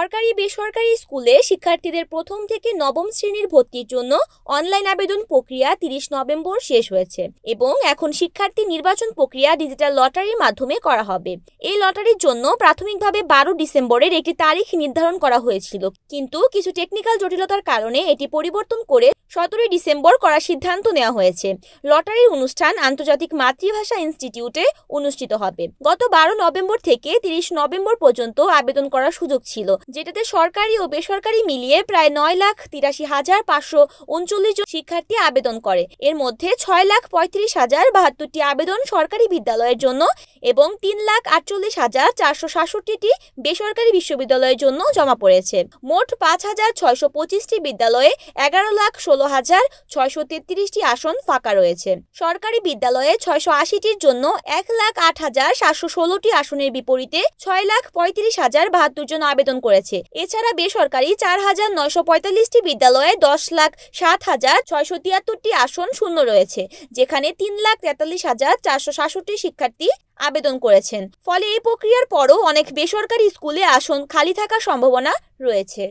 সরকারি বেসরকারি স্কুলে শিক্ষার্থীদের প্রথম থেকে নবম শ্রেণীর ভর্তির জন্য অনলাইন আবেদন প্রক্রিয়া 30 নভেম্বর শেষ হয়েছে এবং এখন শিক্ষার্থী নির্বাচন প্রক্রিয়া ডিজিটাল লটারির মাধ্যমে করা হবে। এই লটারির জন্য প্রাথমিকভাবে 12 ডিসেম্বরের একটি তারিখ নির্ধারণ করা হয়েছিল, কিন্তু কিছু টেকনিক্যাল জটিলতার কারণে এটি পরিবর্তন করে 17 ডিসেম্বর করার সিদ্ধান্ত নেওয়া হয়েছে। লটারির অনুষ্ঠান আন্তর্জাতিক মাতৃভাষা ইনস্টিটিউটে অনুষ্ঠিত হবে। গত 12 নভেম্বর থেকে 30 নভেম্বর পর্যন্ত আবেদন করার সুযোগ ছিল, যেটাতে সরকারি ও বেসরকারি মিলিয়ে প্রায় 9,83,539 জন শিক্ষার্থী আবেদন করে। এর মধ্যে 6,35,072টি আবেদন সরকারি বিদ্যালয়ের জন্য এবং 3,48,467টি বেসরকারি বিশ্ববিদ্যালয়ের জন্য জমা পড়েছে। মোট 5,625টি বিদ্যালয়ে 11,16,633টি আসন ফাঁকা রয়েছে। সরকারি বিদ্যালয়ে 680টির জন্য 1,08,716টি আসনের বিপরীতে 6,35,072 জন আবেদন করেছে। এছাড়া বেসরকারি 4,945টি বিদ্যালয়ে 10,07,673টি আসন শূন্য রয়েছে, যেখানে 3,43,467 শিক্ষার্থী আবেদন করেছেন। ফলে এই প্রক্রিয়ার পরও অনেক বেসরকারি স্কুলে আসন খালি থাকার সম্ভাবনা রয়েছে।